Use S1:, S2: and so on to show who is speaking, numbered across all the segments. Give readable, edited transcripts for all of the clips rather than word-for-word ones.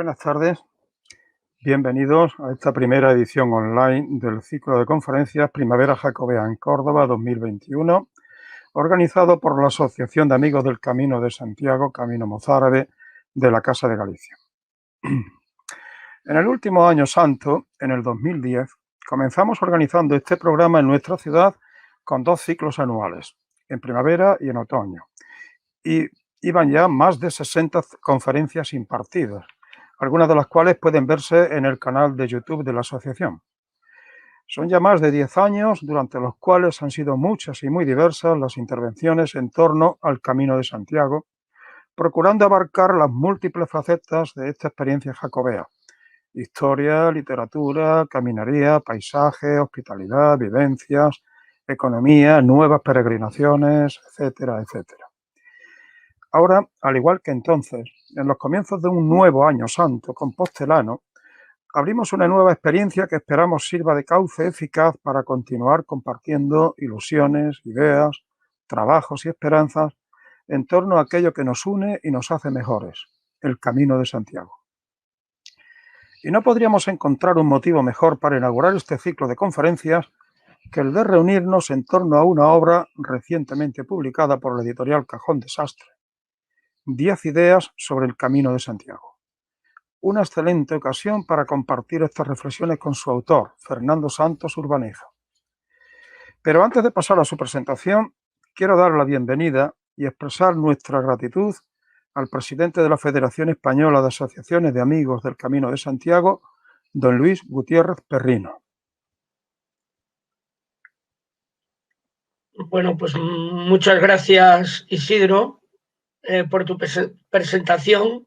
S1: Buenas tardes, bienvenidos a esta primera edición online del ciclo de conferencias Primavera Jacobea en Córdoba 2021, organizado por la Asociación de Amigos del Camino de Santiago, Camino Mozárabe, de la Casa de Galicia. En el último año santo, en el 2010, comenzamos organizando este programa en nuestra ciudad con 2 ciclos anuales, en primavera y en otoño, y iban ya más de 60 conferencias impartidas, algunas de las cuales pueden verse en el canal de YouTube de la asociación. Son ya más de 10 años, durante los cuales han sido muchas y muy diversas las intervenciones en torno al Camino de Santiago, procurando abarcar las múltiples facetas de esta experiencia jacobea: historia, literatura, caminaría, paisaje, hospitalidad, vivencias, economía, nuevas peregrinaciones, etcétera, etcétera. Ahora, al igual que entonces, en los comienzos de un nuevo año santo compostelano, abrimos una nueva experiencia que esperamos sirva de cauce eficaz para continuar compartiendo ilusiones, ideas, trabajos y esperanzas en torno a aquello que nos une y nos hace mejores, el Camino de Santiago. Y no podríamos encontrar un motivo mejor para inaugurar este ciclo de conferencias que el de reunirnos en torno a una obra recientemente publicada por la editorial Cajón Desastre: 10 ideas sobre el Camino de Santiago. Una excelente ocasión para compartir estas reflexiones con su autor, Fernando Santos Urbaneja. Pero antes de pasar a su presentación, quiero dar la bienvenida y expresar nuestra gratitud al presidente de la Federación Española de Asociaciones de Amigos del Camino de Santiago, don Luis Gutiérrez Perrino.
S2: Bueno, pues muchas gracias, Isidro, por tu presentación.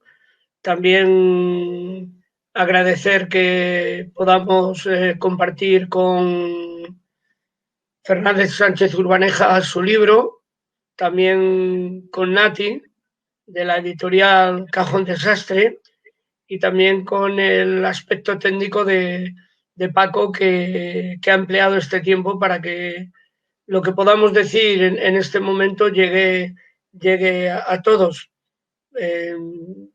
S2: También agradecer que podamos compartir con Fernández Sánchez Urbaneja su libro, también con Nati, de la editorial Cajón Desastre, y también con el aspecto técnico de Paco, que ha empleado este tiempo para que lo que podamos decir en este momento llegue a todos.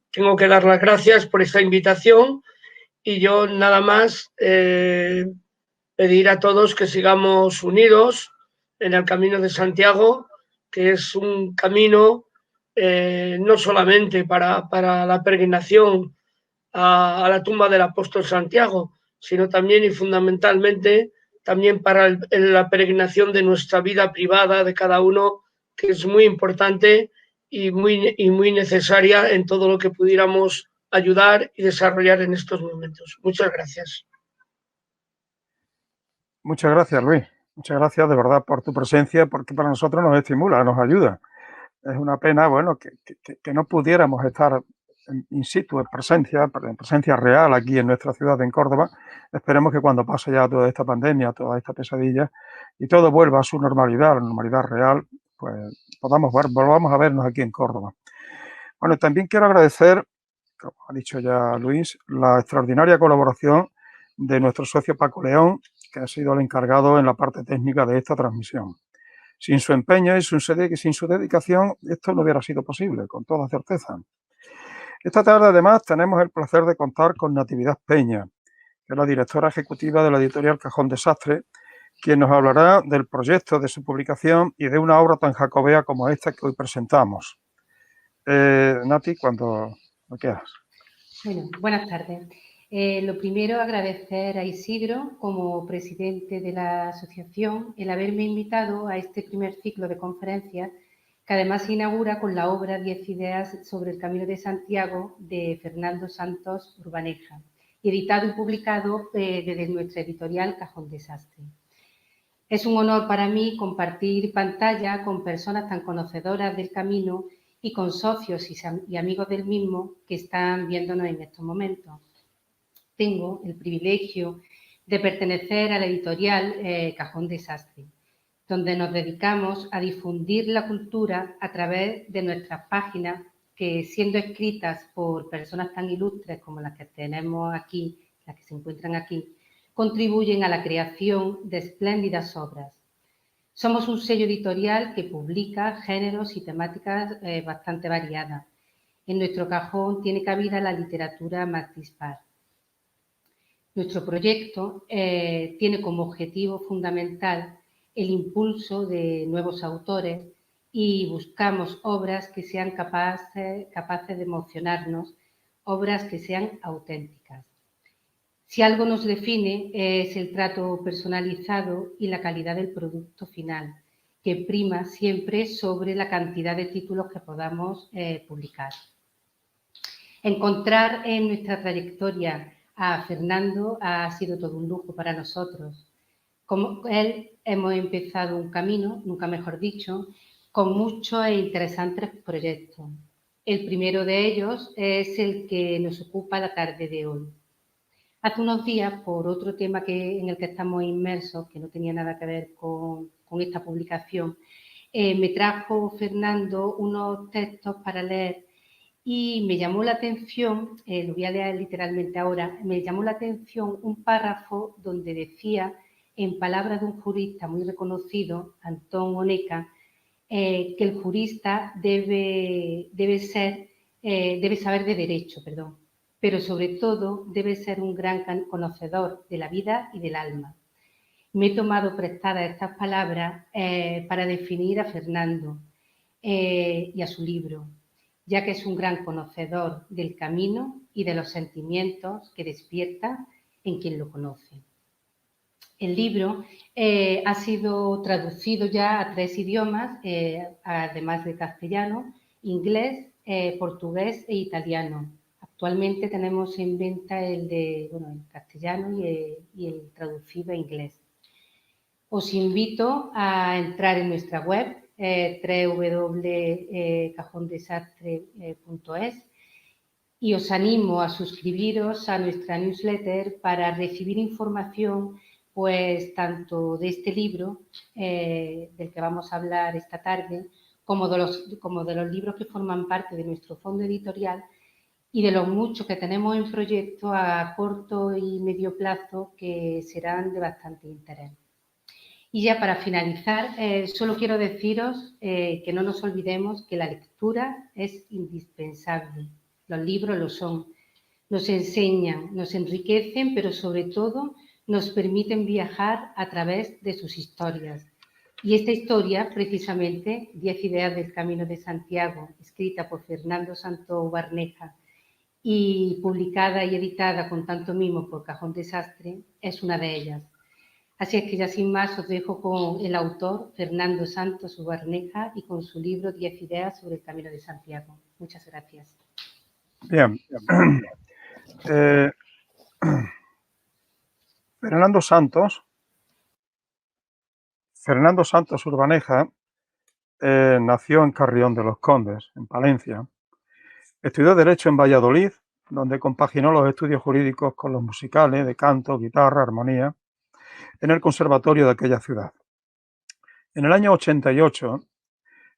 S2: Tengo que dar las gracias por esta invitación y yo nada más pedir a todos que sigamos unidos en el Camino de Santiago, que es un camino no solamente para la peregrinación a la tumba del apóstol Santiago, sino también y fundamentalmente también para la peregrinación de nuestra vida privada de cada uno, que es muy importante y muy necesaria en todo lo que pudiéramos ayudar y desarrollar en estos momentos. Muchas gracias.
S1: Muchas gracias, Luis. Muchas gracias de verdad por tu presencia, porque para nosotros nos estimula, nos ayuda. Es una pena, bueno, que no pudiéramos estar in situ, en presencia real aquí en nuestra ciudad, en Córdoba. Esperemos que cuando pase ya toda esta pandemia, toda esta pesadilla, y todo vuelva a su normalidad, la normalidad real, pues volvamos a vernos aquí en Córdoba. Bueno, también quiero agradecer, como ha dicho ya Luis, la extraordinaria colaboración de nuestro socio Paco León, que ha sido el encargado en la parte técnica de esta transmisión. Sin su empeño y sin su dedicación, esto no hubiera sido posible, con toda certeza. Esta tarde, además, tenemos el placer de contar con Natividad Peña, que es la directora ejecutiva de la editorial Cajón Desastre, quien nos hablará del proyecto de su publicación y de una obra tan jacobea como esta que hoy presentamos. Nati, cuando quieras.
S3: Bueno, buenas tardes. Lo primero, agradecer a Isidro, como presidente de la asociación, el haberme invitado a este primer ciclo de conferencias, que además se inaugura con la obra 10 ideas sobre el Camino de Santiago de Fernando Santos Urbaneja, editado y publicado desde nuestra editorial Cajón Desastre. Es un honor para mí compartir pantalla con personas tan conocedoras del camino y con socios y amigos del mismo que están viéndonos en estos momentos. Tengo el privilegio de pertenecer a la editorial Cajón Desastre, donde nos dedicamos a difundir la cultura a través de nuestras páginas, que siendo escritas por personas tan ilustres como las que tenemos aquí, las que se encuentran aquí, contribuyen a la creación de espléndidas obras. Somos un sello editorial que publica géneros y temáticas bastante variadas En nuestro cajón tiene cabida la literatura más dispar. Nuestro proyecto tiene como objetivo fundamental el impulso de nuevos autores y buscamos obras que sean capaces de emocionarnos, obras que sean auténticas. Si algo nos define es el trato personalizado y la calidad del producto final, que prima siempre sobre la cantidad de títulos que podamos publicar. Encontrar en nuestra trayectoria a Fernando ha sido todo un lujo para nosotros. Como él hemos empezado un camino, nunca mejor dicho, con muchos e interesantes proyectos. El primero de ellos es el que nos ocupa la tarde de hoy. Hace unos días, por otro tema en el que estamos inmersos, que no tenía nada que ver con esta publicación, me trajo Fernando unos textos para leer y me llamó la atención, lo voy a leer literalmente ahora, me llamó la atención un párrafo donde decía, en palabras de un jurista muy reconocido, Antón Oneca, que el jurista debe saber de derecho, pero sobre todo debe ser un gran conocedor de la vida y del alma. Me he tomado prestadas estas palabras para definir a Fernando y a su libro, ya que es un gran conocedor del camino y de los sentimientos que despierta en quien lo conoce. El libro ha sido traducido ya a 3 idiomas, además de castellano, inglés, portugués e italiano. Actualmente tenemos en venta el castellano y el traducido a inglés. Os invito a entrar en nuestra web, www.cajondesastre.es, y os animo a suscribiros a nuestra newsletter para recibir información pues tanto de este libro del que vamos a hablar esta tarde, como de los libros que forman parte de nuestro fondo editorial y de los muchos que tenemos en proyecto a corto y medio plazo que serán de bastante interés. Y ya para finalizar, solo quiero deciros que no nos olvidemos que la lectura es indispensable. Los libros lo son. Nos enseñan, nos enriquecen, pero sobre todo nos permiten viajar a través de sus historias. Y esta historia, precisamente, 10 ideas del Camino de Santiago, escrita por Fernando Santos Barneja y publicada y editada con tanto mimo por Cajón Desastre, es una de ellas. Así es que ya sin más os dejo con el autor, Fernando Santos Barneja, y con su libro 10 ideas sobre el Camino de Santiago. Muchas gracias.
S1: Bien. Fernando Santos Urbaneja nació en Carrión de los Condes, en Palencia. Estudió Derecho en Valladolid, donde compaginó los estudios jurídicos con los musicales de canto, guitarra, armonía, en el conservatorio de aquella ciudad. En el año 88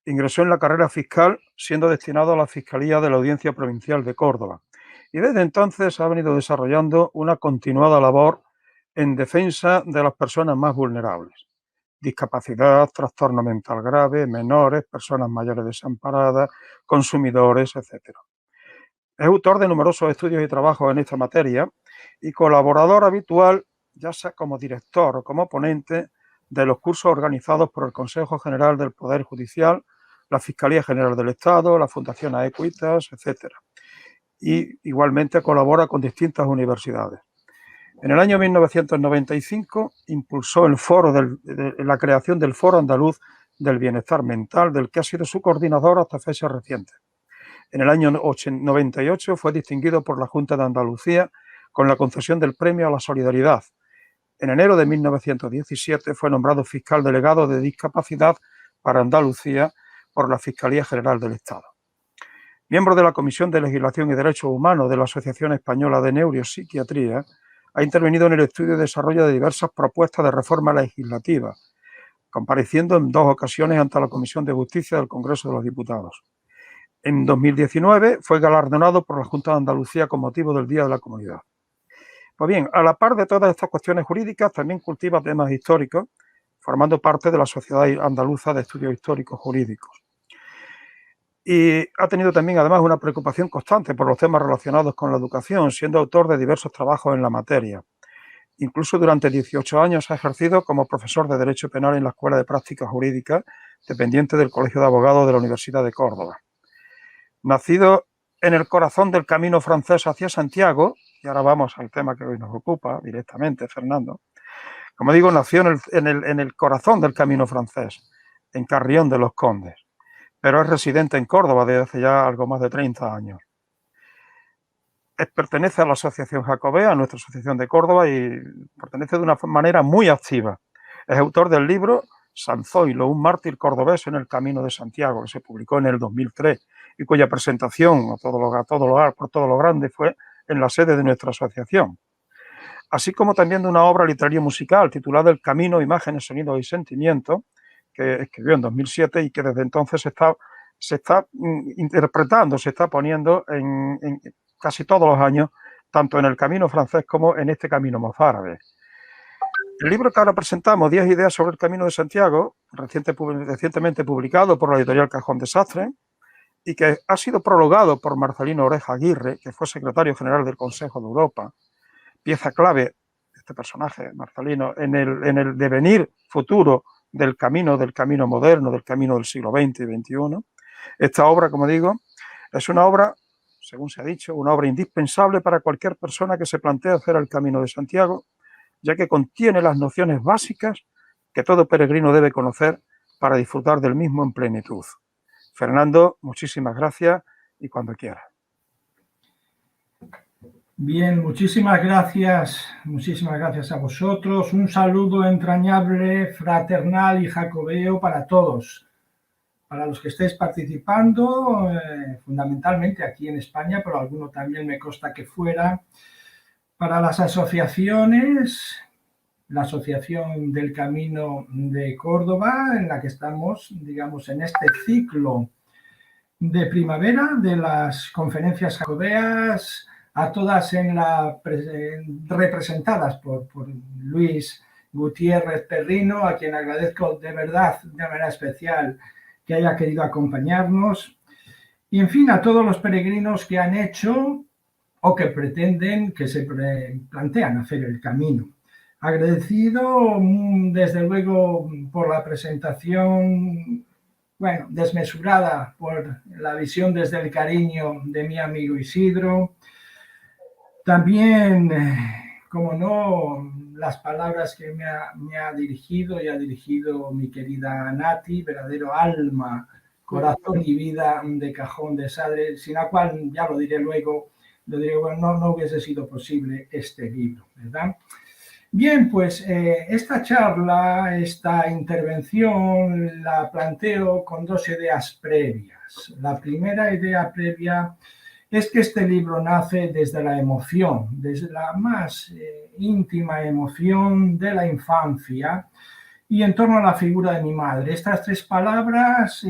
S1: ingresó en la carrera fiscal, siendo destinado a la Fiscalía de la Audiencia Provincial de Córdoba, y desde entonces ha venido desarrollando una continuada labor en defensa de las personas más vulnerables: discapacidad, trastorno mental grave, menores, personas mayores desamparadas, consumidores, etc. Es autor de numerosos estudios y trabajos en esta materia y colaborador habitual, ya sea como director o como ponente, de los cursos organizados por el Consejo General del Poder Judicial, la Fiscalía General del Estado, la Fundación Aequitas, etc. Y igualmente colabora con distintas universidades. En el año 1995 impulsó la creación del Foro Andaluz del Bienestar Mental, del que ha sido su coordinador hasta fechas recientes. En el año 98 fue distinguido por la Junta de Andalucía con la concesión del Premio a la Solidaridad. En enero de 1917 fue nombrado fiscal delegado de discapacidad para Andalucía por la Fiscalía General del Estado. Miembro de la Comisión de Legislación y Derechos Humanos de la Asociación Española de Neuropsiquiatría, ha intervenido en el estudio y desarrollo de diversas propuestas de reforma legislativa, compareciendo en 2 ocasiones ante la Comisión de Justicia del Congreso de los Diputados. En 2019 fue galardonado por la Junta de Andalucía con motivo del Día de la Comunidad. Pues bien, a la par de todas estas cuestiones jurídicas, también cultiva temas históricos, formando parte de la Sociedad Andaluza de Estudios Históricos Jurídicos. Y ha tenido también, además, una preocupación constante por los temas relacionados con la educación, siendo autor de diversos trabajos en la materia. Incluso durante 18 años ha ejercido como profesor de Derecho Penal en la Escuela de Prácticas Jurídicas, dependiente del Colegio de Abogados de la Universidad de Córdoba. Nacido en el corazón del camino francés hacia Santiago, y ahora vamos al tema que hoy nos ocupa directamente, Fernando. Como digo, nació en el corazón del camino francés, en Carrión de los Condes, pero es residente en Córdoba desde hace ya algo más de 30 años. Pertenece a la Asociación Jacobea, a nuestra asociación de Córdoba, y pertenece de una manera muy activa. Es autor del libro San Zoilo, un mártir cordobés en el Camino de Santiago, que se publicó en el 2003 y cuya presentación por todo lo grande fue en la sede de nuestra asociación. Así como también de una obra literaria musical titulada El Camino, Imágenes, Sonidos y Sentimientos, que escribió en 2007 y que desde entonces se está interpretando, se está poniendo en casi todos los años, tanto en el Camino francés como en este Camino mozárabe. El libro que ahora presentamos, 10 ideas sobre el Camino de Santiago, recientemente publicado por la editorial Cajón Desastre, y que ha sido prologado por Marcelino Oreja Aguirre, que fue secretario general del Consejo de Europa, pieza clave, este personaje, Marcelino, en el devenir futuro del camino moderno, del camino del siglo XX y XXI. Esta obra, como digo, es una obra, según se ha dicho, una obra indispensable para cualquier persona que se plantee hacer el Camino de Santiago, ya que contiene las nociones básicas que todo peregrino debe conocer para disfrutar del mismo en plenitud. Fernando, muchísimas gracias y cuando quieras.
S4: Bien, muchísimas gracias a vosotros. Un saludo entrañable, fraternal y jacobeo para todos. Para los que estéis participando, fundamentalmente aquí en España, pero alguno también me consta que fuera. Para las asociaciones, la Asociación del Camino de Córdoba, en la que estamos, digamos, en este ciclo de primavera de las conferencias jacobeas, a todas representadas por Luis Gutiérrez Perrino, a quien agradezco de verdad, de manera especial, que haya querido acompañarnos. Y, en fin, a todos los peregrinos que han hecho o que pretenden, que se plantean hacer el camino. Agradecido, desde luego, por la presentación, bueno, desmesurada, por la visión desde el cariño de mi amigo Isidro. También, como no, las palabras que me ha dirigido y ha dirigido mi querida Nati, verdadero alma, corazón y vida de Cajón Desastre, sin la cual, ya lo diré luego, bueno, no hubiese sido posible este libro, ¿verdad? Bien, pues esta charla, esta intervención la planteo con dos ideas previas. La primera idea previa es que este libro nace desde la emoción, desde la más íntima emoción de la infancia y en torno a la figura de mi madre. Estas tres palabras,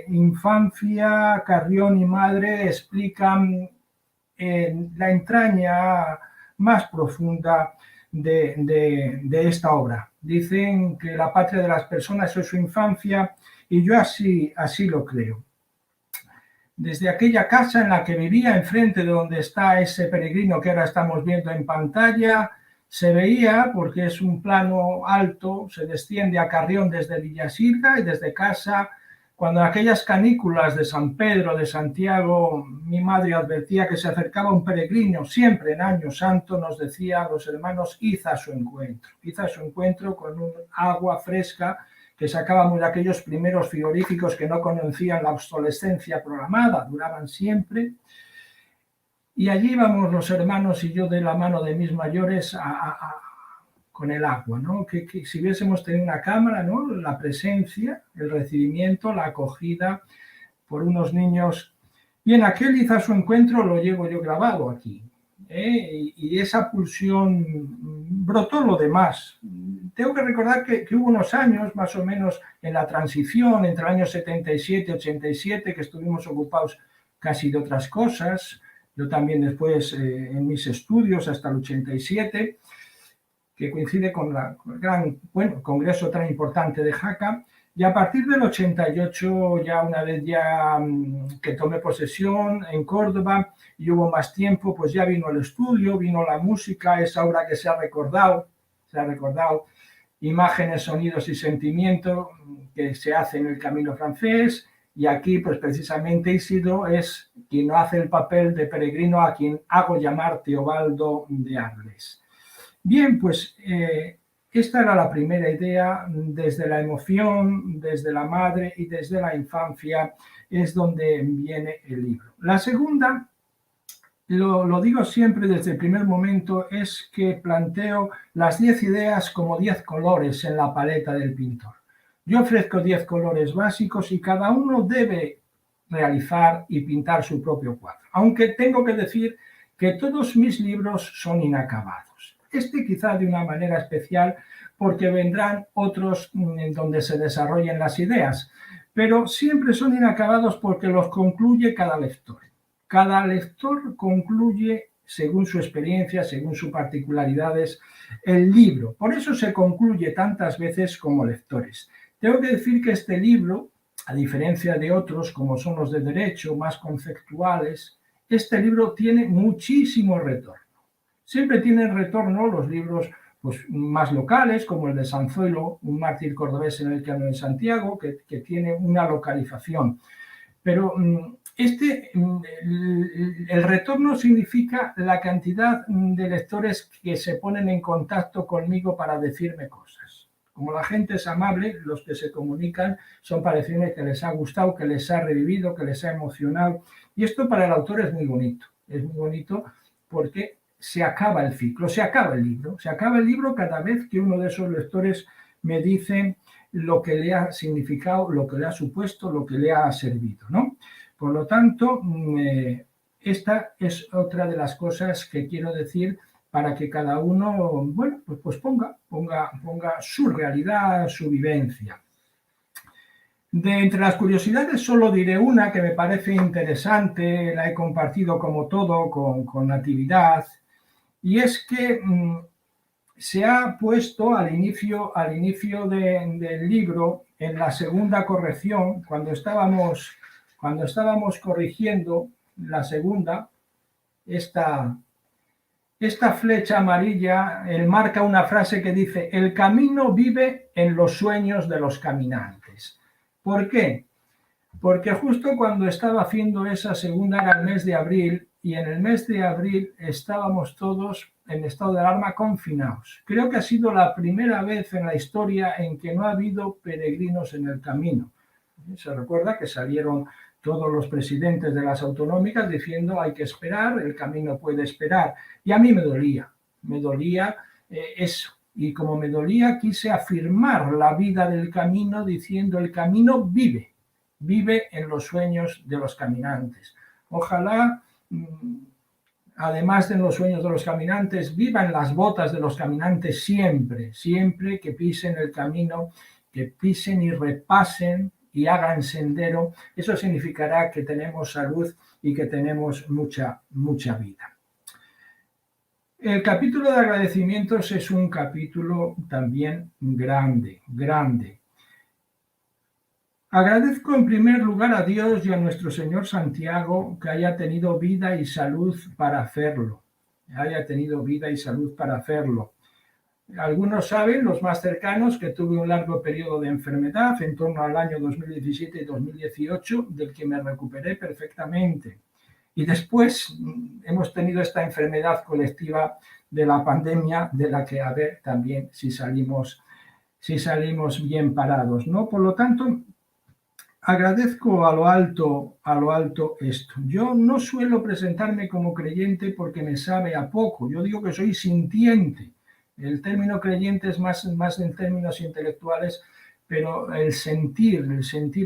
S4: infancia, Carrión y madre, explican la entraña más profunda de esta obra. Dicen que la patria de las personas es su infancia y yo así lo creo. Desde aquella casa en la que vivía, enfrente de donde está ese peregrino que ahora estamos viendo en pantalla, se veía, porque es un plano alto, se desciende a Carrión desde Villasirga y desde casa. Cuando en aquellas canículas de San Pedro, de Santiago, mi madre advertía que se acercaba un peregrino, siempre en Año Santo nos decía a los hermanos, id a su encuentro con un agua fresca que sacábamos de aquellos primeros frigoríficos que no conocían la obsolescencia programada, duraban siempre. Y allí íbamos los hermanos y yo de la mano de mis mayores con el agua, ¿no? Que si hubiésemos tenido una cámara, ¿no? La presencia, el recibimiento, la acogida por unos niños. Y en aquel id a su encuentro lo llevo yo grabado aquí. Y esa pulsión brotó lo demás. Tengo que recordar que hubo unos años, más o menos en la transición, entre el año 77 y 87, que estuvimos ocupados casi de otras cosas. Yo también después en mis estudios hasta el 87, que coincide con el gran congreso tan importante de Jaca, Y a partir del 88, ya una vez ya que tomé posesión en Córdoba y hubo más tiempo, pues ya vino el estudio, vino la música, esa obra que se ha recordado, imágenes, sonidos y sentimientos que se hace en el Camino francés. Y aquí, pues precisamente Isidro es quien hace el papel de peregrino, a quien hago llamar Teobaldo de Arles. Bien, pues esta era la primera idea. Desde la emoción, desde la madre y desde la infancia es donde viene el libro. La segunda, lo digo siempre desde el primer momento, es que planteo las 10 ideas como 10 colores en la paleta del pintor. Yo ofrezco 10 colores básicos y cada uno debe realizar y pintar su propio cuadro. Aunque tengo que decir que todos mis libros son inacabados. Este quizá de una manera especial porque vendrán otros en donde se desarrollen las ideas, pero siempre son inacabados porque los concluye cada lector. Cada lector concluye, según su experiencia, según sus particularidades, el libro. Por eso se concluye tantas veces como lectores. Tengo que decir que este libro, a diferencia de otros, como son los de derecho, más conceptuales, este libro tiene muchísimo retorno. Siempre tienen retorno los libros pues, más locales, como el de Sanzuelo, un mártir cordobés en el Camino de Santiago, que tiene una localización. Pero el retorno significa la cantidad de lectores que se ponen en contacto conmigo para decirme cosas. Como la gente es amable, los que se comunican son para decirme que les ha gustado, que les ha revivido, que les ha emocionado. Y esto para el autor es muy bonito. Es muy bonito porque se acaba el ciclo, se acaba el libro. Se acaba el libro cada vez que uno de esos lectores me dice lo que le ha significado, lo que le ha supuesto, lo que le ha servido, ¿no? Por lo tanto, esta es otra de las cosas que quiero decir para que cada uno, bueno, pues ponga su realidad, su vivencia. De entre las curiosidades solo diré una que me parece interesante, la he compartido como todo con Natividad, y es que se ha puesto al inicio del libro, en la segunda corrección, cuando estábamos corrigiendo la segunda, esta flecha amarilla marca una frase que dice: el camino vive en los sueños de los caminantes. ¿Por qué? Porque justo cuando estaba haciendo esa segunda era el mes de abril, y en el mes de abril estábamos todos en estado de alarma, confinados. Creo que ha sido la primera vez en la historia en que no ha habido peregrinos en el camino. Se recuerda que salieron todos los presidentes de las autonómicas diciendo hay que esperar, el camino puede esperar. Y a mí me dolía eso. Y como me dolía, quise afirmar la vida del camino diciendo: el camino vive en los sueños de los caminantes. Ojalá, además de en los sueños de los caminantes, viva en las botas de los caminantes siempre que pisen el camino, que pisen y repasen y hagan sendero. Eso significará que tenemos salud y que tenemos mucha vida. El capítulo de agradecimientos es un capítulo también grande. Agradezco en primer lugar a Dios y a nuestro Señor Santiago que haya tenido vida y salud para hacerlo. Algunos saben, los más cercanos, que tuve un largo periodo de enfermedad en torno al año 2017 y 2018, del que me recuperé perfectamente. Y después hemos tenido esta enfermedad colectiva de la pandemia, de la que a ver también si salimos bien parados, ¿no? Por lo tanto, agradezco a lo alto esto. Yo no suelo presentarme como creyente porque me sabe a poco. Yo digo que soy sintiente. El término creyente es más en términos intelectuales, pero el sentir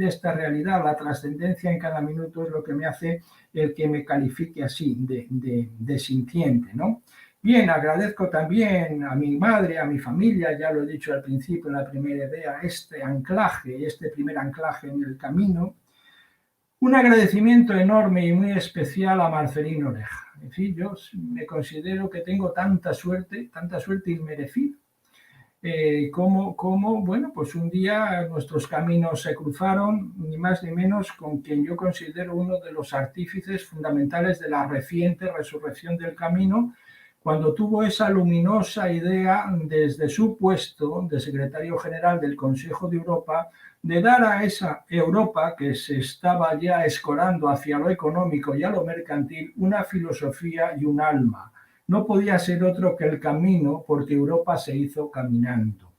S4: esta realidad, la trascendencia en cada minuto es lo que me hace el que me califique así, de sintiente, ¿no? Bien, agradezco también a mi madre, a mi familia, ya lo he dicho al principio en la primera idea, este primer anclaje en el camino. Un agradecimiento enorme y muy especial a Marcelino Oreja. En fin, yo me considero que tengo tanta suerte inmerecida. bueno, pues un día nuestros caminos se cruzaron, ni más ni menos con quien yo considero uno de los artífices fundamentales de la reciente resurrección del camino, cuando tuvo esa luminosa idea desde su puesto de secretario general del Consejo de Europa de dar a esa Europa que se estaba ya escorando hacia lo económico y a lo mercantil una filosofía y un alma. No podía ser otro que el camino, porque Europa se hizo caminando.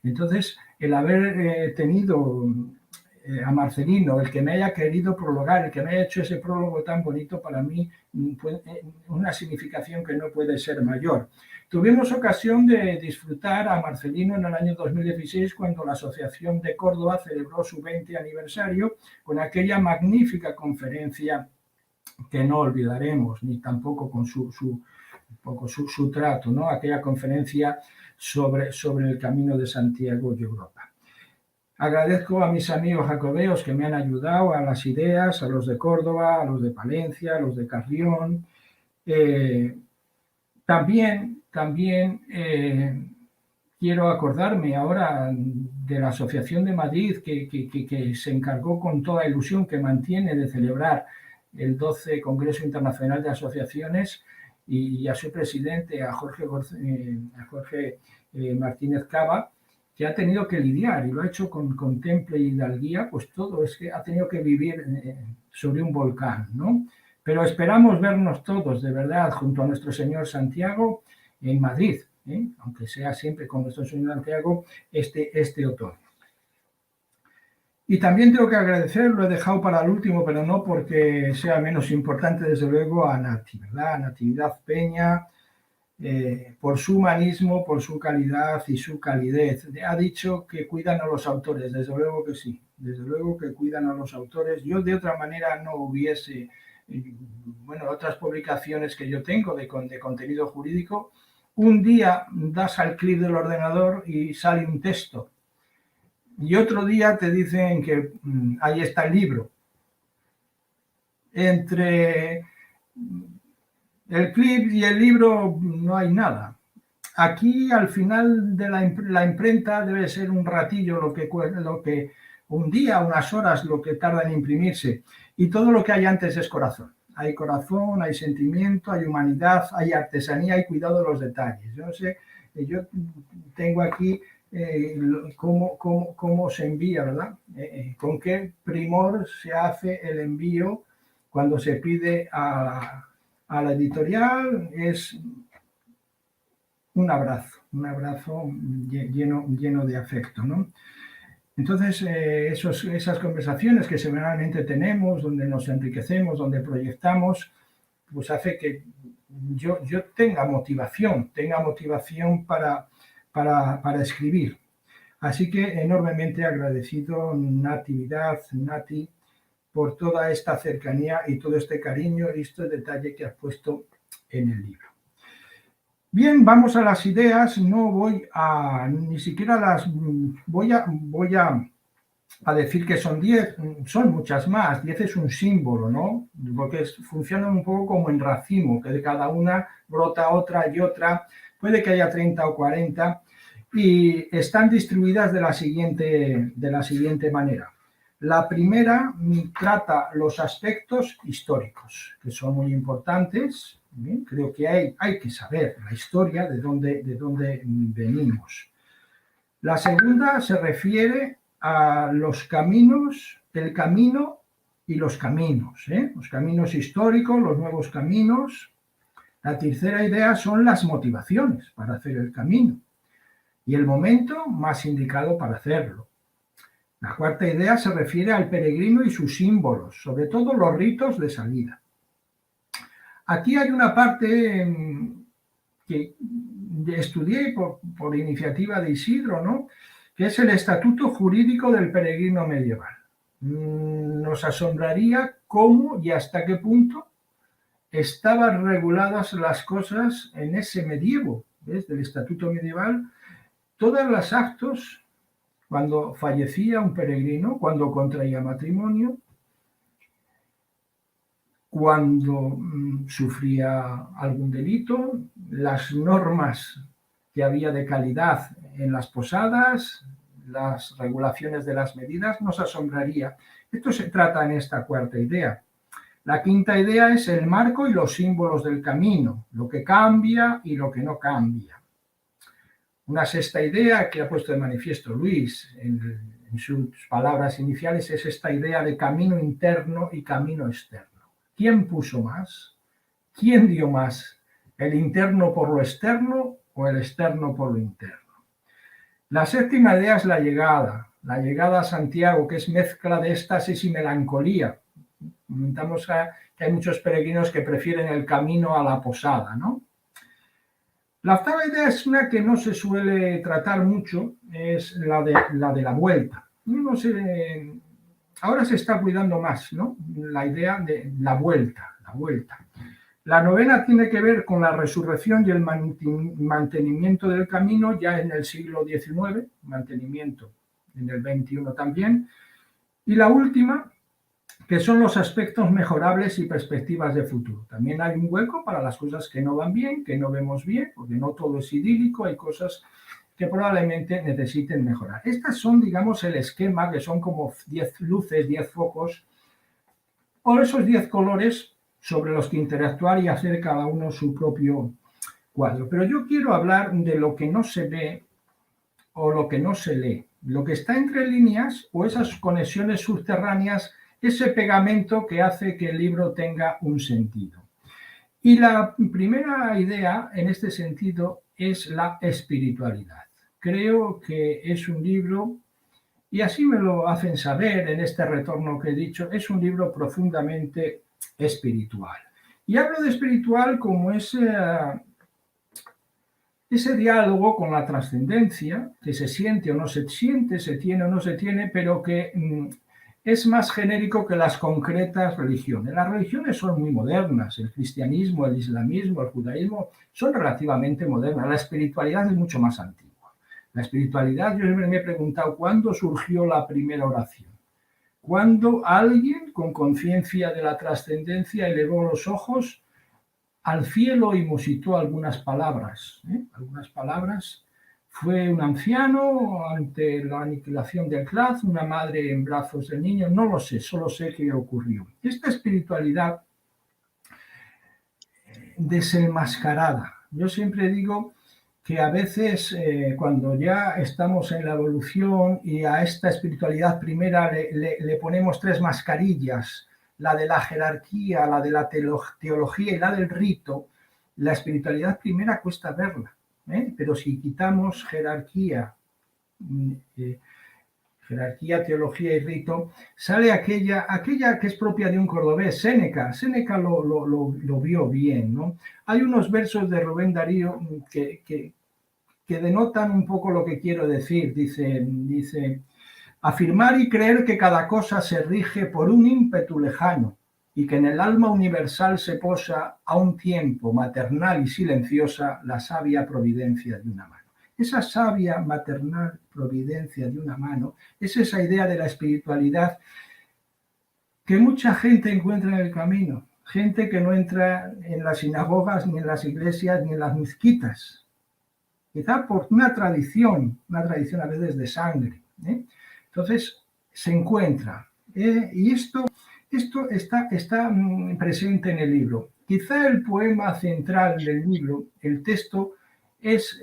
S4: Entonces, el haber tenido a Marcelino, el que me haya querido prologar, el que me haya hecho ese prólogo tan bonito, para mí una significación que no puede ser mayor. Tuvimos ocasión de disfrutar a Marcelino en el año 2016 cuando la Asociación de Córdoba celebró su 20 aniversario con aquella magnífica conferencia que no olvidaremos, ni tampoco con su trato, ¿no? Aquella conferencia sobre el Camino de Santiago y Europa. Agradezco a mis amigos jacobeos que me han ayudado, a las ideas, a los de Córdoba, a los de Palencia, a los de Carrión. También quiero acordarme ahora de la Asociación de Madrid que se encargó con toda ilusión, que mantiene, de celebrar el 12 Congreso Internacional de Asociaciones, y a su presidente, a Jorge Martínez Cava, que ha tenido que lidiar, y lo ha hecho con temple y hidalguía, pues todo es que ha tenido que vivir sobre un volcán, ¿no? Pero esperamos vernos todos, de verdad, junto a nuestro Señor Santiago en Madrid, aunque sea siempre con nuestro Señor Santiago este otoño. Y también tengo que agradecer, lo he dejado para el último, pero no porque sea menos importante, desde luego, a Nati, ¿verdad? A Natividad Peña, por su humanismo, por su calidad y su calidez. Ha dicho que cuidan a los autores, desde luego que sí, desde luego que cuidan a los autores. Yo de otra manera no hubiese, bueno, otras publicaciones que yo tengo de contenido jurídico, un día das al clic del ordenador y sale un texto, y otro día te dicen que ahí está el libro. Entre el clip y el libro no hay nada. Aquí al final de la imprenta debe ser un ratillo lo que un día, unas horas, lo que tarda en imprimirse. Y todo lo que hay antes es corazón. Hay corazón, hay sentimiento, hay humanidad, hay artesanía, hay cuidado de los detalles. Yo no sé, yo tengo aquí cómo se envía, ¿verdad? Con qué primor se hace el envío cuando se pide a la editorial. Es un abrazo lleno de afecto, ¿no? Entonces, esas conversaciones que semanalmente tenemos, donde nos enriquecemos, donde proyectamos, pues hace que yo tenga motivación para escribir. Así que enormemente agradecido, Nati, por toda esta cercanía y todo este cariño y este detalle que has puesto en el libro. Bien, vamos a las ideas. No voy a, ni siquiera las, voy a decir que son 10, son muchas más. 10 es un símbolo, ¿no? Porque funcionan un poco como en racimo, que de cada una brota otra y otra. Puede que haya 30 o 40 y están distribuidas de la siguiente manera. La primera trata los aspectos históricos, que son muy importantes. Bien, creo que hay que saber la historia, de dónde venimos. La segunda se refiere a los caminos, el camino y los caminos, los caminos históricos, los nuevos caminos. La tercera idea son las motivaciones para hacer el camino y el momento más indicado para hacerlo. La cuarta idea se refiere al peregrino y sus símbolos, sobre todo los ritos de salida. Aquí hay una parte que estudié por iniciativa de Isidro, ¿no? Que es el estatuto jurídico del peregrino medieval. Nos asombraría cómo y hasta qué punto estaban reguladas las cosas en ese medievo, ¿ves? Del estatuto medieval. Todos los actos, cuando fallecía un peregrino, cuando contraía matrimonio, cuando sufría algún delito, las normas que había de calidad en las posadas, las regulaciones de las medidas, nos asombraría. Esto se trata en esta cuarta idea. La quinta idea es el marco y los símbolos del camino, lo que cambia y lo que no cambia. Una sexta idea que ha puesto de manifiesto Luis en sus palabras iniciales es esta idea de camino interno y camino externo. ¿Quién puso más? ¿Quién dio más? ¿El interno por lo externo o el externo por lo interno? La séptima idea es la llegada a Santiago, que es mezcla de éxtasis y melancolía. Comentamos que hay muchos peregrinos que prefieren el camino a la posada, ¿no? La octava idea es una que no se suele tratar mucho, es la de la vuelta. Ahora se está cuidando más, ¿no? La idea de la vuelta. La novena tiene que ver con la resurrección y el mantenimiento del camino ya en el siglo XIX, mantenimiento en el XXI también. Y la última, que son los aspectos mejorables y perspectivas de futuro. También hay un hueco para las cosas que no van bien, que no vemos bien, porque no todo es idílico, hay cosas que probablemente necesiten mejorar. Estas son, digamos, el esquema, que son como 10 luces, 10 focos, o esos 10 colores sobre los que interactuar y hacer cada uno su propio cuadro. Pero yo quiero hablar de lo que no se ve o lo que no se lee, lo que está entre líneas o esas conexiones subterráneas, ese pegamento que hace que el libro tenga un sentido. Y la primera idea en este sentido es la espiritualidad. Creo que es un libro, y así me lo hacen saber en este retorno que he dicho, es un libro profundamente espiritual. Y hablo de espiritual como ese diálogo con la trascendencia, que se siente o no se siente, se tiene o no se tiene, pero que es más genérico que las concretas religiones. Las religiones son muy modernas, el cristianismo, el islamismo, el judaísmo son relativamente modernas. La espiritualidad es mucho más antigua. La espiritualidad, yo siempre me he preguntado, ¿cuándo surgió la primera oración? Cuando alguien con conciencia de la trascendencia elevó los ojos al cielo y musitó algunas palabras. Algunas palabras. Fue un anciano ante la aniquilación del Claz, una madre en brazos del niño, no lo sé, solo sé qué ocurrió. Esta espiritualidad desenmascarada. Yo siempre digo que a veces cuando ya estamos en la evolución y a esta espiritualidad primera le ponemos 3 mascarillas, la de la jerarquía, la de la teología y la del rito, la espiritualidad primera cuesta verla, pero si quitamos jerarquía, teología y rito, sale aquella que es propia de un cordobés, Séneca. Séneca lo vio bien, ¿no? Hay unos versos de Rubén Darío que denotan un poco lo que quiero decir. Dice, afirmar y creer que cada cosa se rige por un ímpetu lejano y que en el alma universal se posa a un tiempo maternal y silenciosa la sabia providencia de una mano. Esa sabia maternal providencia de una mano es esa idea de la espiritualidad que mucha gente encuentra en el camino. Gente que no entra en las sinagogas, ni en las iglesias, ni en las mezquitas. Quizá por una tradición a veces de sangre. Entonces se encuentra. Y esto está presente en el libro. Quizá el poema central del libro, el texto, es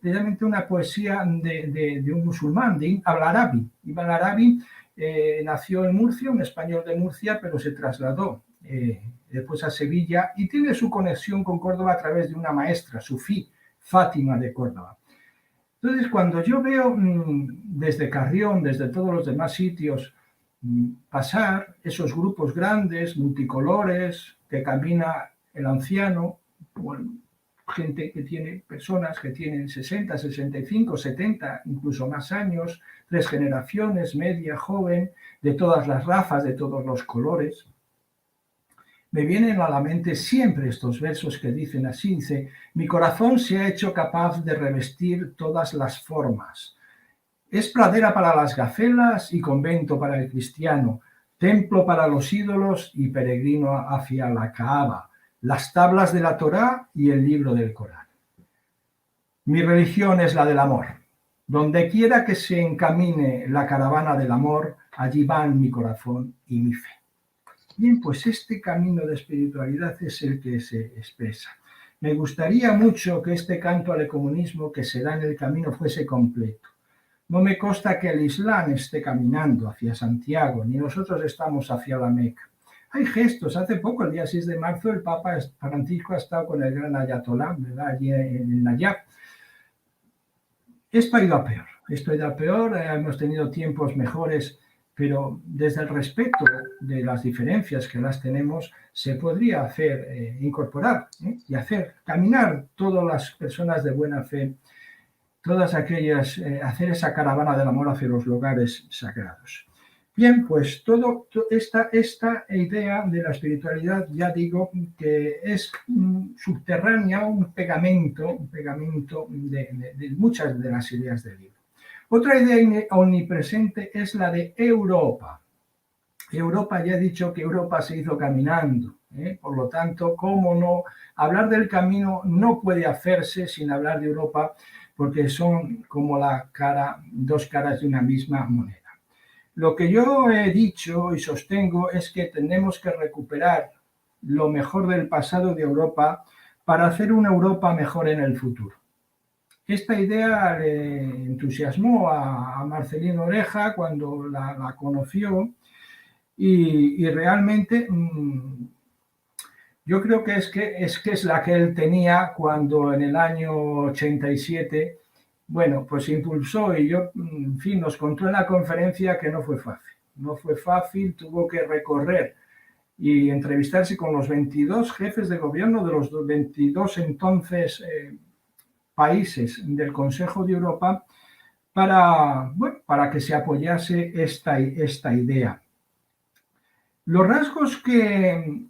S4: realmente una poesía de un musulmán, de Ibn al-Arabi. Ibn al-Arabi nació en Murcia, un español de Murcia, pero se trasladó después a Sevilla y tiene su conexión con Córdoba a través de una maestra, sufí, Fátima de Córdoba. Entonces, cuando yo veo desde Carrión, desde todos los demás sitios, pasar esos grupos grandes, multicolores, que camina el anciano, bueno, gente que tiene, personas que tienen 60, 65, 70, incluso más años, 3 generaciones, media, joven, de todas las razas, de todos los colores. Me vienen a la mente siempre estos versos que dicen así, dice, mi corazón se ha hecho capaz de revestir todas las formas. Es pradera para las gacelas y convento para el cristiano, templo para los ídolos y peregrino hacia la Kaaba, las tablas de la Torá y el libro del Corán. Mi religión es la del amor. Donde quiera que se encamine la caravana del amor, allí van mi corazón y mi fe. Bien, pues este camino de espiritualidad es el que se expresa. Me gustaría mucho que este canto al ecumenismo que se da en el camino fuese completo. No me consta que el Islam esté caminando hacia Santiago, ni nosotros estamos hacia la Meca. Hay gestos. Hace poco, el día 6 de marzo, el Papa Francisco ha estado con el gran Ayatolá, ¿verdad?, allí en Nayab. Esto ha ido a peor, hemos tenido tiempos mejores, pero desde el respeto de las diferencias que las tenemos, se podría hacer, incorporar y hacer caminar todas las personas de buena fe, todas aquellas, hacer esa caravana del amor hacia los lugares sagrados. Bien, pues esta idea de la espiritualidad, ya digo, que es subterránea, un pegamento de muchas de las ideas del libro. Otra idea omnipresente es la de Europa. Europa, ya he dicho que Europa se hizo caminando, por lo tanto, ¿cómo no? Hablar del camino no puede hacerse sin hablar de Europa, porque son como dos caras de una misma moneda. Lo que yo he dicho y sostengo es que tenemos que recuperar lo mejor del pasado de Europa para hacer una Europa mejor en el futuro. Esta idea le entusiasmó a Marcelino Oreja cuando la conoció y realmente yo creo que es la que él tenía cuando en el año 87, bueno, pues impulsó y en fin, nos contó en la conferencia que no fue fácil. No fue fácil, tuvo que recorrer y entrevistarse con los 22 jefes de gobierno de los 22 entonces países del Consejo de Europa para que se apoyase esta idea. Los rasgos que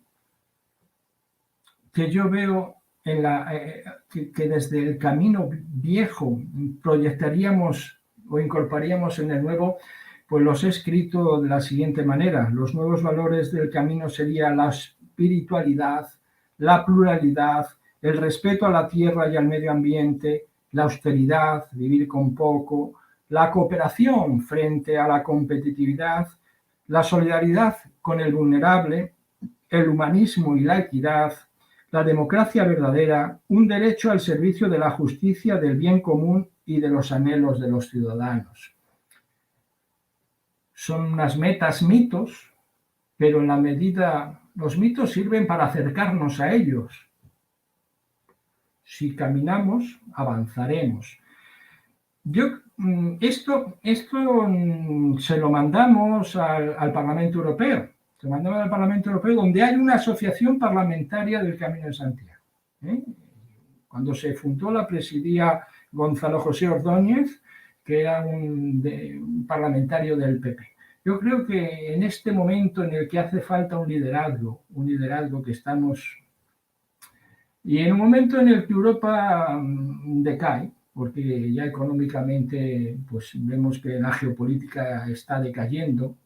S4: yo veo que desde el camino viejo proyectaríamos o incorporaríamos en el nuevo, pues los he escrito de la siguiente manera. Los nuevos valores del camino serían la espiritualidad, la pluralidad, el respeto a la tierra y al medio ambiente, la austeridad, vivir con poco, la cooperación frente a la competitividad, la solidaridad con el vulnerable, el humanismo y la equidad, la democracia verdadera, un derecho al servicio de la justicia, del bien común y de los anhelos de los ciudadanos. Son unas metas mitos, pero en la medida, los mitos sirven para acercarnos a ellos. Si caminamos, avanzaremos. Esto se lo mandamos al Parlamento Europeo. Se lo mandamos al Parlamento Europeo, donde hay una asociación parlamentaria del Camino de Santiago. Cuando se fundó la presidía Gonzalo José Ordóñez, que era un parlamentario del PP. Yo creo que en este momento en el que hace falta un liderazgo que estamos... Y en un momento en el que Europa decae, porque ya económicamente pues vemos que la geopolítica está decayendo,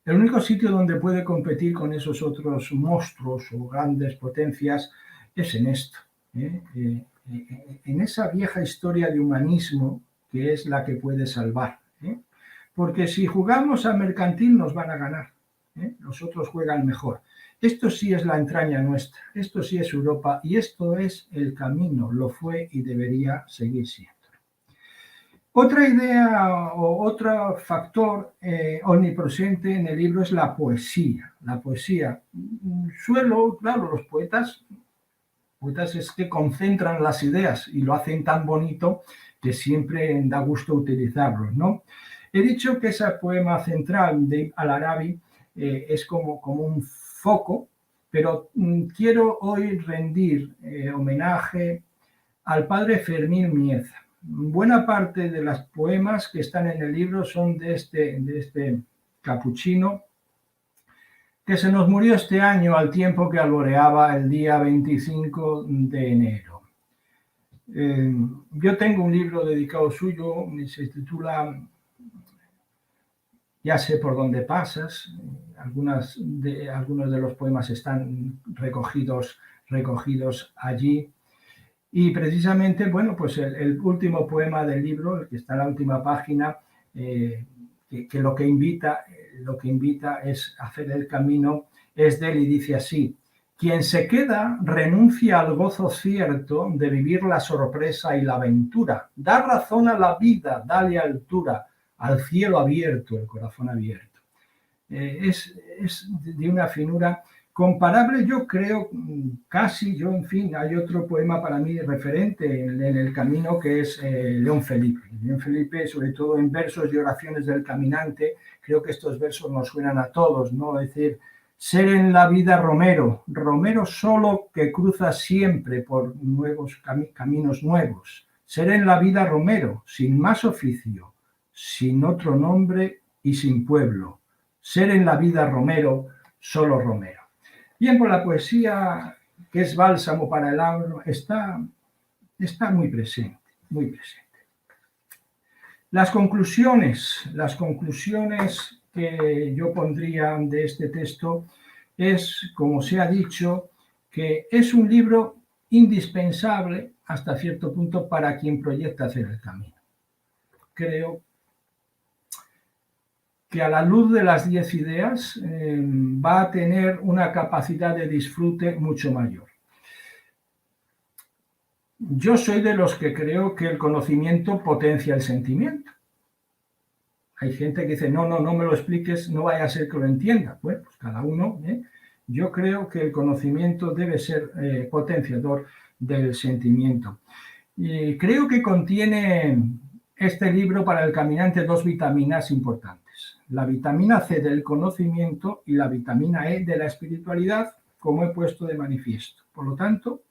S4: el único sitio donde puede competir con esos otros monstruos o grandes potencias es en esto, en esa vieja historia de humanismo que es la que puede salvar. Porque si jugamos a mercantil nos van a ganar, los otros juegan mejor. Esto sí es la entraña nuestra, esto sí es Europa y esto es el camino, lo fue y debería seguir siendo. Otra idea o otro factor omnipresente en el libro es la poesía. La poesía. Claro, los poetas es que concentran las ideas y lo hacen tan bonito que siempre da gusto utilizarlos, ¿no? He dicho que ese poema central de Al-Arabi es como un foco, pero quiero hoy rendir homenaje al padre Fermín Mieza. Buena parte de los poemas que están en el libro son de este capuchino que se nos murió este año al tiempo que alboreaba el día 25 de enero. Yo tengo un libro dedicado suyo, se titula Ya sé por dónde pasas. Algunos de los poemas están recogidos allí. Y precisamente, bueno, pues el último poema del libro, el que está en la última página, que lo que invita es hacer el camino, es de él y dice así: quien se queda renuncia al gozo cierto de vivir la sorpresa y la aventura. Da razón a la vida, dale altura, al cielo abierto, el corazón abierto. Es de una finura comparable, yo creo, casi, en fin, hay otro poema para mí referente en el camino, que es León Felipe. León Felipe, sobre todo en versos y oraciones del caminante, creo que estos versos nos suenan a todos, ¿no? Es decir, ser en la vida romero, romero solo que cruza siempre por nuevos caminos nuevos. Ser en la vida romero, sin más oficio, sin otro nombre y sin pueblo. Ser en la vida romero, solo romero. Bien, pues la poesía, que es bálsamo para el alma, está muy presente, muy presente. Las conclusiones que yo pondría de este texto es, como se ha dicho, que es un libro indispensable hasta cierto punto para quien proyecta hacer el camino. Creo que a la luz de las 10 ideas va a tener una capacidad de disfrute mucho mayor. Yo soy de los que creo que el conocimiento potencia el sentimiento. Hay gente que dice, no me lo expliques, no vaya a ser que lo entienda. Bueno, pues cada uno. Yo creo que el conocimiento debe ser potenciador del sentimiento. Y creo que contiene este libro para el caminante 2 vitaminas importantes. La vitamina C del conocimiento y la vitamina E de la espiritualidad, como he puesto de manifiesto. Por lo tanto,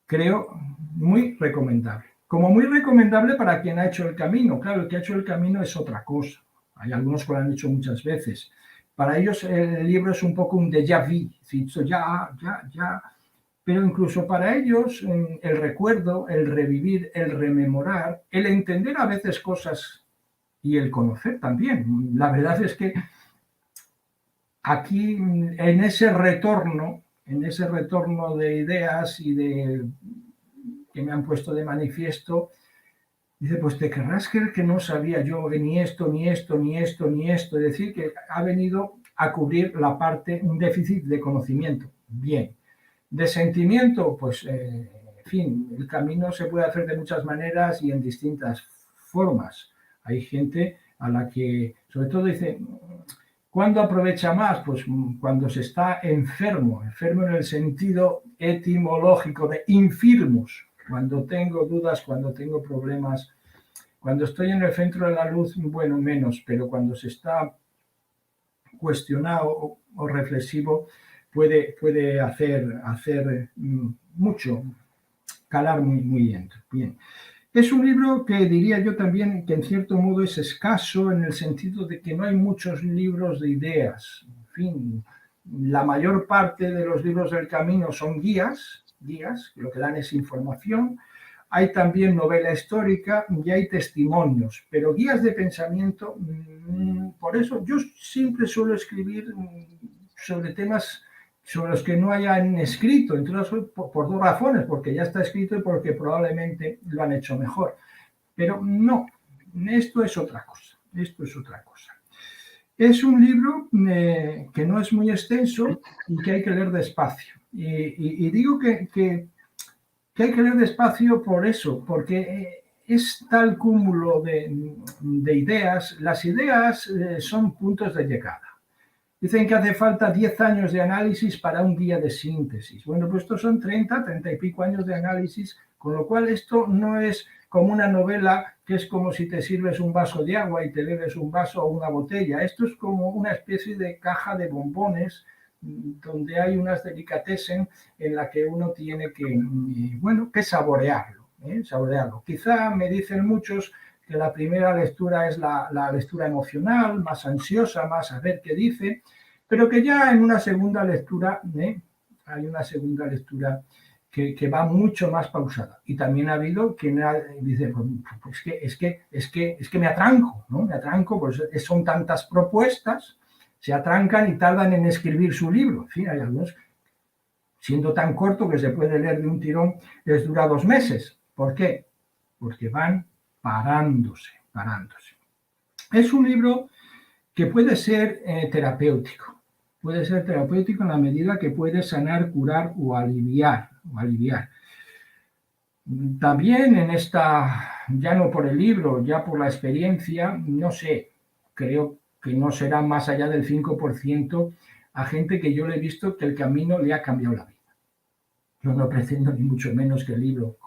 S4: creo muy recomendable. Como muy recomendable para quien ha hecho el camino. Claro, el que ha hecho el camino es otra cosa. Hay algunos que lo han hecho muchas veces. Para ellos el libro es un poco un déjà vu. Ya. Pero incluso para ellos el recuerdo, el revivir, el rememorar, el entender a veces cosas y el conocer también. La verdad es que aquí, en ese retorno de ideas y que me han puesto de manifiesto, dice, pues te querrás creer que no sabía yo ni esto. Es decir, que ha venido a cubrir la parte, un déficit de conocimiento. Bien. De sentimiento, pues, en fin, el camino se puede hacer de muchas maneras y en distintas formas. Hay gente a la que, sobre todo, dice, ¿cuándo aprovecha más? Pues cuando se está enfermo en el sentido etimológico de infirmus, cuando tengo dudas, cuando tengo problemas, cuando estoy en el centro de la luz, bueno, menos, pero cuando se está cuestionado o reflexivo, puede hacer mucho, calar muy dentro. Bien. Es un libro que diría yo también que en cierto modo es escaso en el sentido de que no hay muchos libros de ideas. En fin, la mayor parte de los libros del camino son guías, que lo que dan es información. Hay también novela histórica y hay testimonios, pero guías de pensamiento, por eso yo siempre suelo escribir sobre temas sobre los que no hayan escrito, entonces por 2 razones, porque ya está escrito y porque probablemente lo han hecho mejor. Pero no, esto es otra cosa. Es un libro que no es muy extenso y que hay que leer despacio. Y digo que hay que leer despacio por eso, porque es tal cúmulo de ideas. Las ideas son puntos de llegada. Dicen que hace falta 10 años de análisis para un día de síntesis. Bueno, pues estos son 30 y pico años de análisis, con lo cual esto no es como una novela que es como si te sirves un vaso de agua y te bebes un vaso o una botella. Esto es como una especie de caja de bombones donde hay unas delicatessen en la que uno tiene que saborearlo. Saborearlo. Quizá me dicen muchos que la primera lectura es la lectura emocional, más ansiosa, más a ver qué dice, pero que ya en una segunda lectura hay una segunda lectura que va mucho más pausada. Y también ha habido quien dice, pues es que me atranco, ¿no? Me atranco, pues son tantas propuestas, se atrancan y tardan en escribir su libro. En fin, hay algunos siendo tan corto que se puede leer de un tirón, les dura 2 meses. ¿Por qué? Porque van parándose. Es un libro que puede ser terapéutico. Puede ser terapéutico en la medida que puede sanar, curar o aliviar. También en esta, ya no por el libro, ya por la experiencia, no sé, creo que no será más allá del 5% a gente que yo le he visto que el camino le ha cambiado la vida. Yo no pretendo ni mucho menos que el libro,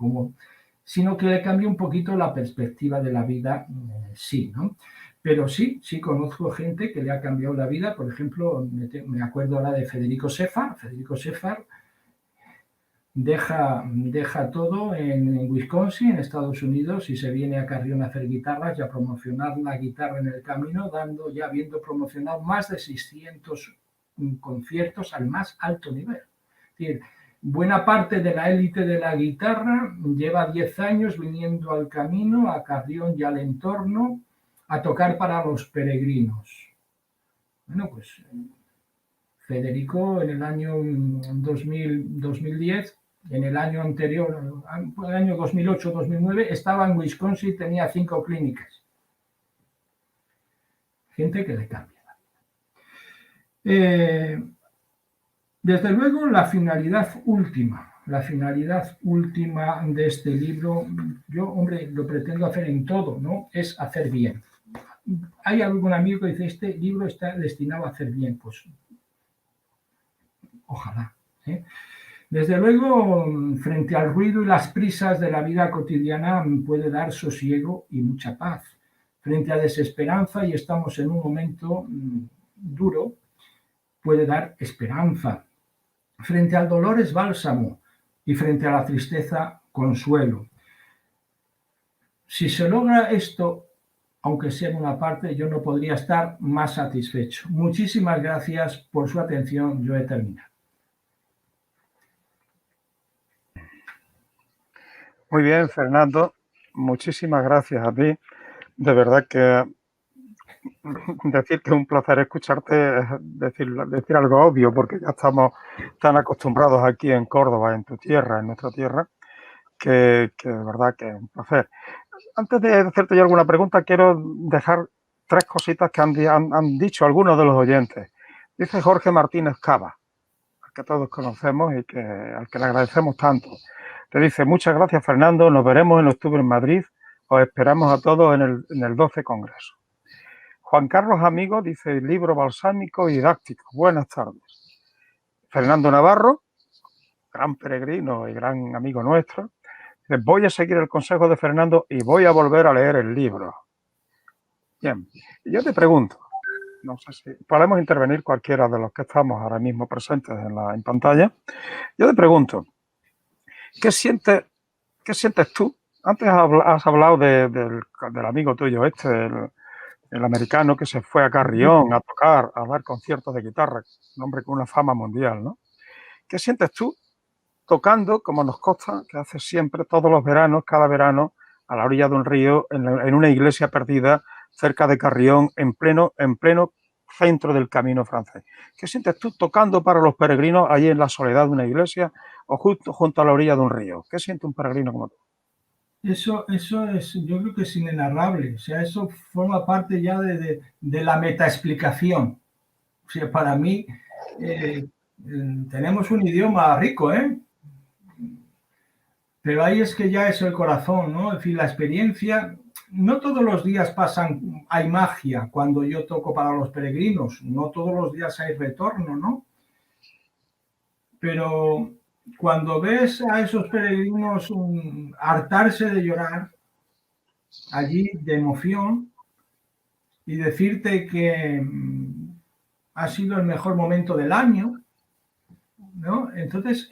S4: sino que le cambie un poquito la perspectiva de la vida, sí, ¿no? Pero sí conozco gente que le ha cambiado la vida. Por ejemplo, me acuerdo ahora de Federico Seffar. Federico Seffar deja todo en Wisconsin, en Estados Unidos, y se viene a Carrión a hacer guitarras y a promocionar la guitarra en el camino, habiendo promocionado más de 600 conciertos al más alto nivel. Es decir, buena parte de la élite de la guitarra lleva 10 años viniendo al camino, a Carrión y al entorno, a tocar para los peregrinos. Bueno, pues Federico en el año 2010, en el año anterior, en el año 2008-2009, estaba en Wisconsin y tenía 5 clínicas. Gente que le cambia. Desde luego, la finalidad última de este libro, yo, hombre, lo pretendo hacer en todo, ¿no? Es hacer bien. Hay algún amigo que dice, este libro está destinado a hacer bien, pues ojalá. Desde luego, frente al ruido y las prisas de la vida cotidiana, puede dar sosiego y mucha paz. Frente a desesperanza, y estamos en un momento duro, puede dar esperanza. Frente al dolor es bálsamo, y frente a la tristeza, consuelo. Si se logra esto, aunque sea en una parte, yo no podría estar más satisfecho. Muchísimas gracias por su atención. Yo he terminado.
S1: Muy bien, Fernando. Muchísimas gracias a ti. De verdad que decir que es un placer escucharte es decir algo obvio, porque ya estamos tan acostumbrados aquí en Córdoba, en tu tierra, en nuestra tierra, que de verdad que es un placer. Antes de hacerte yo alguna pregunta, quiero dejar 3 cositas que han dicho algunos de los oyentes. Dice Jorge Martínez Cava, al que todos conocemos y al que le agradecemos tanto. Te dice, muchas gracias, Fernando, nos veremos en octubre en Madrid, os esperamos a todos en el 12 Congreso. Juan Carlos Amigo dice, libro balsámico y didáctico. Buenas tardes. Fernando Navarro, gran peregrino y gran amigo nuestro, dice, voy a seguir el consejo de Fernando y voy a volver a leer el libro. Bien, y yo te pregunto, no sé si podemos intervenir cualquiera de los que estamos ahora mismo presentes en pantalla. Yo te pregunto, ¿qué sientes tú? Antes has hablado del amigo tuyo el americano que se fue a Carrión a tocar, a dar conciertos de guitarra, un hombre con una fama mundial, ¿no? ¿Qué sientes tú tocando, como nos consta, que haces siempre, todos los veranos, cada verano, a la orilla de un río, en una iglesia perdida, cerca de Carrión, en pleno centro del camino francés? ¿Qué sientes tú tocando para los peregrinos allí en la soledad de una iglesia o junto a la orilla de un río? ¿Qué siente un peregrino como tú?
S4: Eso es, yo creo que es inenarrable. O sea, eso forma parte ya de la metaexplicación. O sea, para mí tenemos un idioma rico, ¿eh? Pero ahí es que ya es el corazón, ¿no? Es decir, la experiencia, no todos los días hay magia cuando yo toco para los peregrinos, no todos los días hay retorno, ¿no? Pero cuando ves a esos peregrinos hartarse de llorar allí de emoción y decirte que ha sido el mejor momento del año, ¿no? Entonces,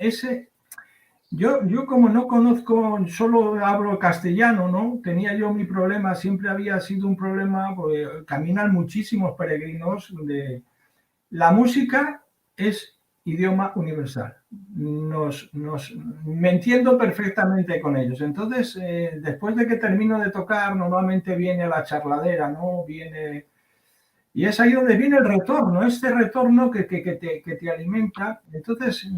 S4: yo como no conozco, solo hablo castellano, ¿no? Tenía yo mi problema, siempre había sido un problema, porque caminan muchísimos peregrinos. La música es idioma universal. Me entiendo perfectamente con ellos. Entonces, después de que termino de tocar, normalmente viene la charladera, ¿no? Y es ahí donde viene el retorno, este retorno que te alimenta. Entonces,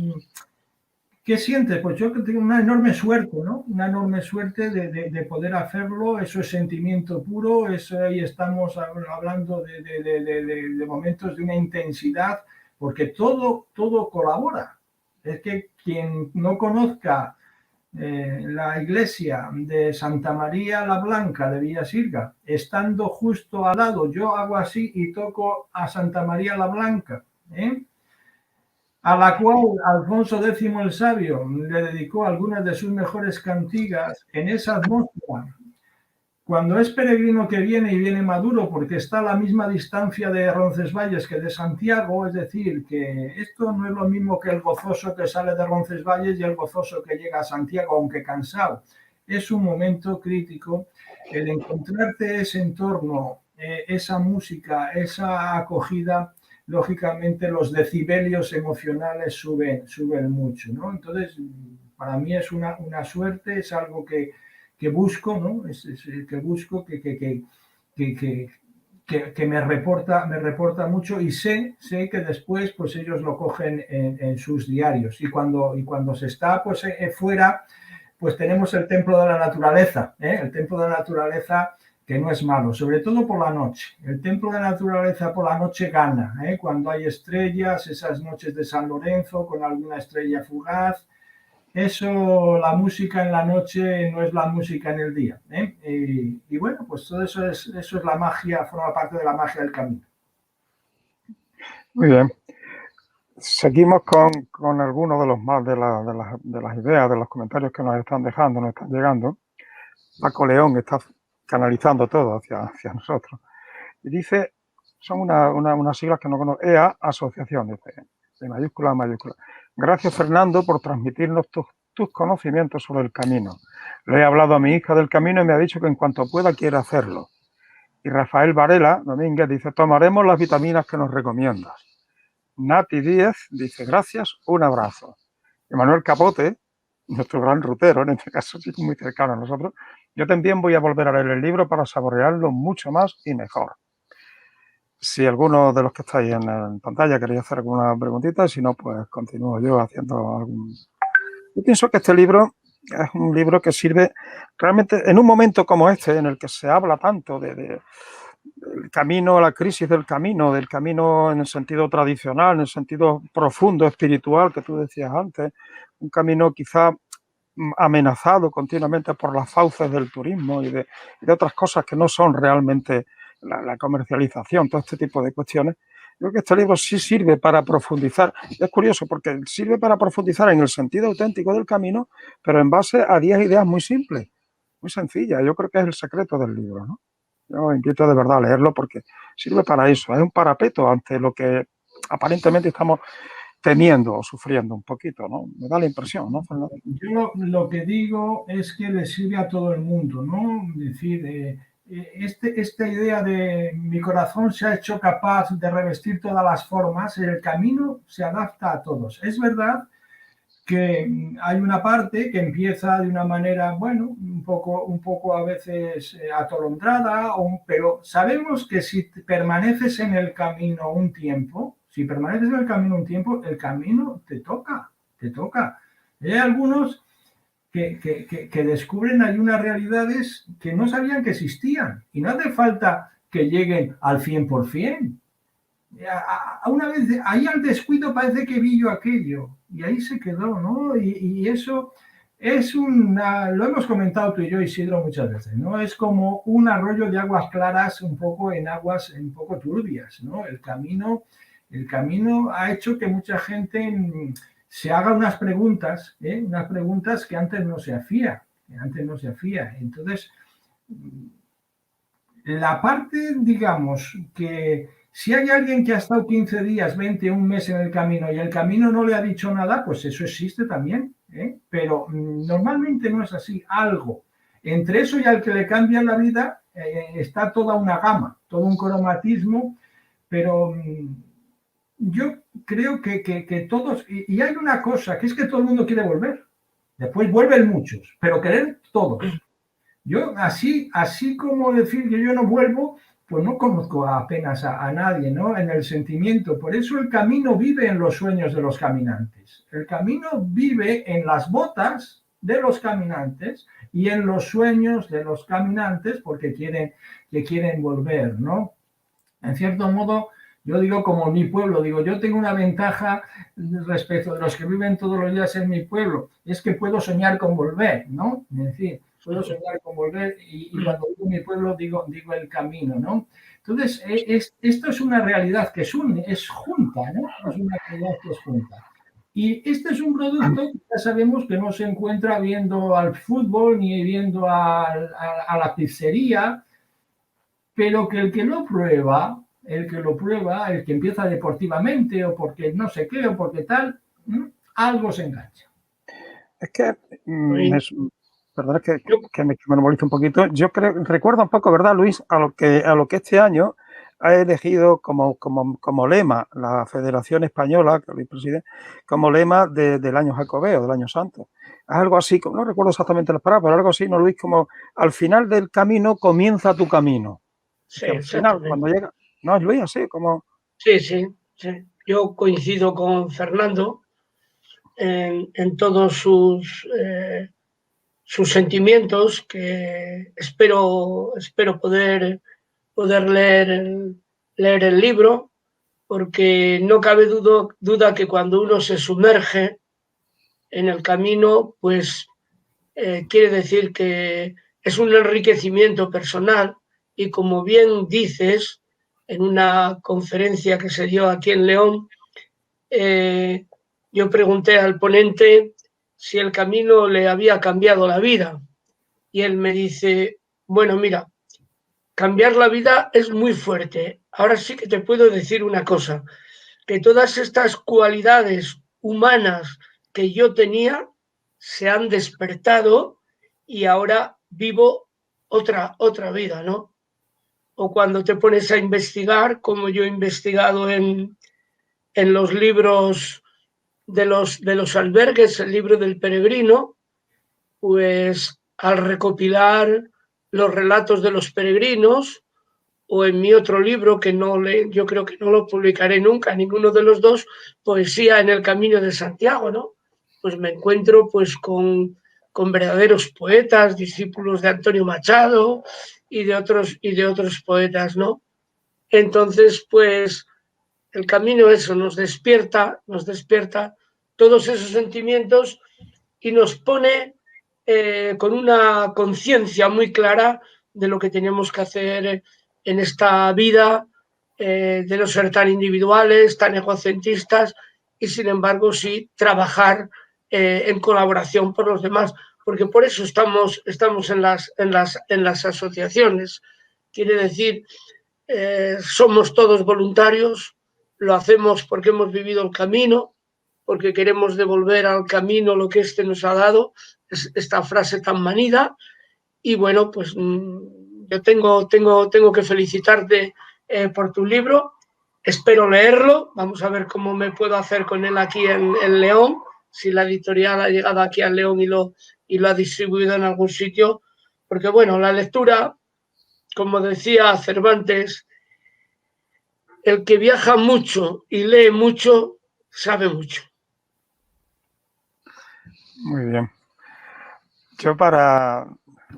S4: ¿Qué sientes? Pues yo tengo una enorme suerte, ¿no? Una enorme suerte de poder hacerlo, eso es sentimiento puro, eso ahí estamos hablando de momentos de una intensidad, porque todo colabora. Es que quien no conozca la iglesia de Santa María la Blanca de Villasirga, estando justo al lado, yo hago así y toco a Santa María la Blanca, a la cual Alfonso X el Sabio le dedicó algunas de sus mejores cantigas. En esa atmósfera, cuando es peregrino que viene y viene maduro, porque está a la misma distancia de Roncesvalles que de Santiago, es decir, que esto no es lo mismo que el gozoso que sale de Roncesvalles y el gozoso que llega a Santiago, aunque cansado. Es un momento crítico el encontrarte ese entorno, esa música, esa acogida. Lógicamente los decibelios emocionales suben mucho, ¿no? Entonces, para mí es una suerte, es algo que busco, ¿no? Que busco, que me reporta mucho, y sé que después pues ellos lo cogen en sus diarios, y cuando se está pues fuera, pues tenemos el templo de la naturaleza, el templo de la naturaleza, que no es malo, sobre todo por la noche. El templo de la naturaleza por la noche gana, cuando hay estrellas, esas noches de San Lorenzo con alguna estrella fugaz. Eso, la música en la noche no es la música en el día. Y bueno, pues todo eso es la magia, forma parte de la magia del camino.
S1: Muy bien. Seguimos con algunos de los más de las ideas, de los comentarios que nos están dejando, nos están llegando. Paco León está canalizando todo hacia nosotros. Y dice, son unas siglas que no conozco, EA, asociación, de mayúscula a mayúscula. Gracias, Fernando, por transmitirnos tus conocimientos sobre el camino. Le he hablado a mi hija del camino y me ha dicho que en cuanto pueda quiere hacerlo. Y Rafael Varela Domínguez dice, tomaremos las vitaminas que nos recomiendas. Nati Díez dice, gracias, un abrazo. Y Manuel Capote, nuestro gran rutero, en este caso sí muy cercano a nosotros, yo también voy a volver a leer el libro para saborearlo mucho más y mejor. Si alguno de los que estáis en pantalla queréis hacer alguna preguntita, si no, pues continúo yo haciendo algún... Yo pienso que este libro es un libro que sirve realmente en un momento como este, en el que se habla tanto del camino, la crisis del camino en el sentido tradicional, en el sentido profundo, espiritual, que tú decías antes, un camino quizá amenazado continuamente por las fauces del turismo y de otras cosas que no son realmente la comercialización, todo este tipo de cuestiones. Creo que este libro sí sirve para profundizar. Es curioso porque sirve para profundizar en el sentido auténtico del camino, pero en base a 10 ideas muy simples, muy sencillas. Yo creo que es el secreto del libro, ¿no? Yo invito de verdad a leerlo porque sirve para eso. Es un parapeto ante lo que aparentemente estamos temiendo o sufriendo un poquito, ¿no? Me da la impresión, ¿no, Fernando?
S4: Yo lo que digo es que le sirve a todo el mundo, ¿no? Es decir, esta idea de mi corazón se ha hecho capaz de revestir todas las formas, el camino se adapta a todos. Es verdad que hay una parte que empieza de una manera, bueno, un poco a veces atolondrada, pero sabemos que si permaneces en el camino un tiempo, el camino te toca. Hay algunos que descubren hay unas realidades que no sabían que existían y no hace falta que lleguen al 100%. Una vez, ahí al descuido parece que vi yo aquello y ahí se quedó, ¿no? Y eso es lo hemos comentado tú y yo, Isidro, muchas veces, ¿no? Es como un arroyo de aguas claras un poco en aguas un poco turbias, ¿no? El camino ha hecho que mucha gente se haga unas preguntas que antes no se hacía. Entonces, la parte, digamos, que si hay alguien que ha estado 15 días, 20, un mes en el camino y el camino no le ha dicho nada, pues eso existe también, pero normalmente no es así. Algo entre eso y al que le cambia la vida está toda una gama, todo un cromatismo, pero yo creo que todos, y hay una cosa, que es que todo el mundo quiere volver. Después vuelven muchos, pero querer todos. Yo, así como decir que yo no vuelvo, pues no conozco apenas a nadie, ¿no? En el sentimiento. Por eso el camino vive en los sueños de los caminantes. El camino vive en las botas de los caminantes y en los sueños de los caminantes porque quieren volver, ¿no? En cierto modo, yo digo como mi pueblo, digo, yo tengo una ventaja respecto de los que viven todos los días en mi pueblo, es que puedo soñar con volver, ¿no? Es decir, puedo soñar con volver y cuando digo mi pueblo digo el camino, ¿no? Entonces, esto es una realidad que es junta, ¿no? Es una realidad que es junta. Y este es un producto que ya sabemos que no se encuentra viendo al fútbol ni viendo a la pizzería, pero que el que lo prueba, el que empieza deportivamente o porque no sé qué o porque tal, algo se engancha.
S1: Es que, perdón, es que me molesta un poquito. Yo recuerdo un poco, ¿verdad, Luis? A lo que este año ha elegido como lema la Federación Española, que Luis preside, como lema del año jacobeo, del año santo. Es algo así, no recuerdo exactamente las palabras, pero algo así, ¿no, Luis? Como al final del camino comienza tu camino.
S2: Sí,
S1: Que al final, cuando llega, no es Luis, así como.
S2: Sí. Yo coincido con Fernando en todos sus sentimientos, que espero poder leer el libro, porque no cabe duda que cuando uno se sumerge en el camino, pues quiere decir que es un enriquecimiento personal y, como bien dices, en una conferencia que se dio aquí en León, yo pregunté al ponente si el camino le había cambiado la vida y él me dice, bueno, mira, cambiar la vida es muy fuerte. Ahora sí que te puedo decir una cosa, que todas estas cualidades humanas que yo tenía se han despertado y ahora vivo otra vida, ¿no? O cuando te pones a investigar, como yo he investigado en los libros de los albergues, el libro del peregrino, pues al recopilar los relatos de los peregrinos, o en mi otro libro, que yo creo que no lo publicaré nunca, ninguno de los dos, Poesía en el Camino de Santiago, ¿no? Pues me encuentro pues con verdaderos poetas, discípulos de Antonio Machado y de otros poetas, ¿no? Entonces, pues el camino eso nos despierta todos esos sentimientos y nos pone con una conciencia muy clara de lo que tenemos que hacer en esta vida, de no ser tan individuales, tan egocentristas y, sin embargo, sí trabajar en colaboración por los demás, porque por eso estamos en las asociaciones. Quiere decir, somos todos voluntarios, lo hacemos porque hemos vivido el camino, porque queremos devolver al camino lo que éste nos ha dado, esta frase tan manida. Y bueno, pues yo tengo que felicitarte por tu libro, espero leerlo, vamos a ver cómo me puedo hacer con él aquí en León, si la editorial ha llegado aquí a León y lo ha distribuido en algún sitio, porque bueno, la lectura, como decía Cervantes, el que viaja mucho y lee mucho, sabe mucho.
S1: Muy bien. Yo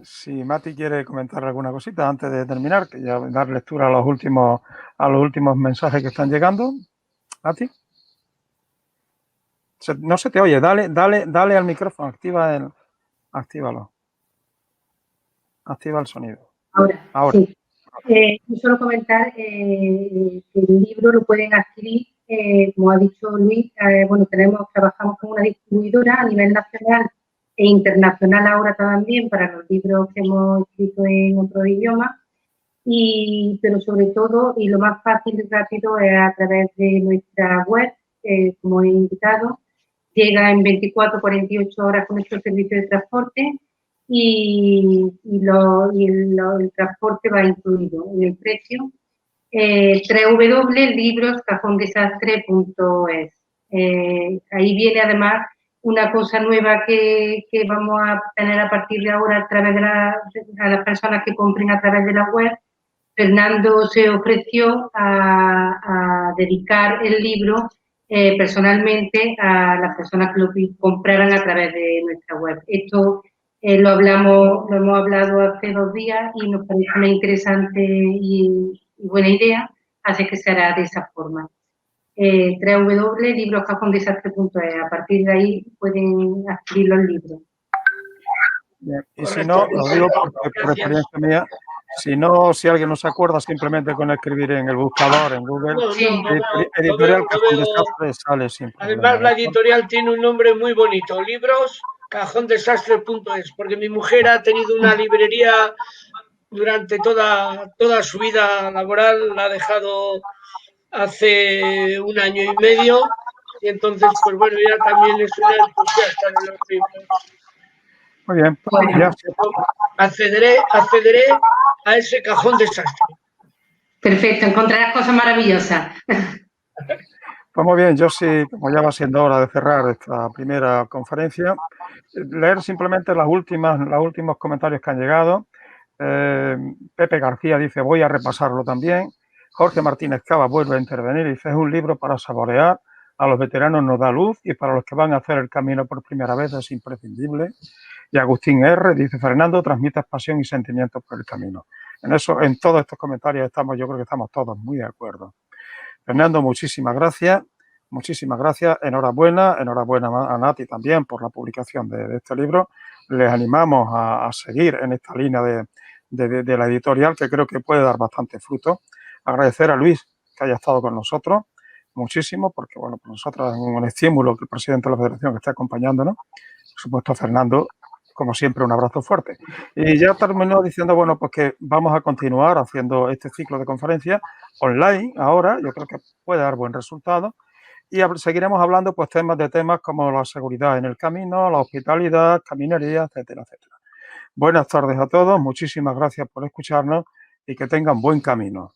S1: si Mati quiere comentar alguna cosita antes de terminar, que ya dar lectura a los últimos mensajes que están llegando. Mati. No se te oye, dale al micrófono, actívalo. Activa el sonido.
S3: Ahora. Sí. Solo comentar que el libro lo pueden adquirir, como ha dicho Luis, trabajamos con una distribuidora a nivel nacional e internacional ahora también para los libros que hemos escrito en otro idioma, pero sobre todo, y lo más fácil y rápido, es a través de nuestra web, como he indicado, llega en 24-48 horas con nuestro servicio de transporte y el transporte va incluido en el precio. www.libroscajondesastre.es. Ahí viene además una cosa nueva que vamos a tener a partir de ahora a través de las personas que compren a través de la web, Fernando se ofreció a dedicar el libro personalmente a las personas que lo compraran a través de nuestra web. Esto lo hemos hablado hace 2 días y nos parece una interesante y buena idea, así que se hará de esa forma. www.libroscajondesastre.es. A partir de ahí pueden adquirir los libros.
S1: Bien. Y si no, lo digo porque por experiencia mía, si alguien no se acuerda, simplemente con escribir en el buscador, en Google, editorial Cajón Desastre sale sin problema.
S2: Además, la editorial tiene un nombre muy bonito, libroscajondesastre.es, porque mi mujer ha tenido una librería durante toda su vida laboral, la ha dejado hace 1 año y medio, y entonces, pues bueno, ella también es una entusiasta de los libros.
S1: Muy bien, pues ya
S2: accederé a ese cajón desastre.
S3: Perfecto, encontrarás cosas maravillosas.
S1: Pues muy bien, yo sí, como ya va siendo hora de cerrar esta primera conferencia, leer simplemente los últimos comentarios que han llegado. Pepe García dice, voy a repasarlo también. Jorge Martínez Cava vuelve a intervenir y dice, es un libro para saborear, a los veteranos nos da luz y para los que van a hacer el camino por primera vez es imprescindible. Y Agustín R. dice, Fernando, transmites pasión y sentimientos por el camino. En todos estos comentarios yo creo que estamos todos muy de acuerdo. Fernando, muchísimas gracias. Enhorabuena a Nati también por la publicación de este libro. Les animamos a seguir en esta línea de la editorial, que creo que puede dar bastante fruto. Agradecer a Luis que haya estado con nosotros muchísimo, porque bueno, para nosotros es un estímulo que el presidente de la Federación esté acompañándonos. Por supuesto, Fernando, como siempre, un abrazo fuerte. Y ya terminó diciendo, bueno, pues que vamos a continuar haciendo este ciclo de conferencias online ahora, yo creo que puede dar buen resultado. Y seguiremos hablando pues temas como la seguridad en el camino, la hospitalidad, caminería, etcétera, etcétera. Buenas tardes a todos, muchísimas gracias por escucharnos y que tengan buen camino.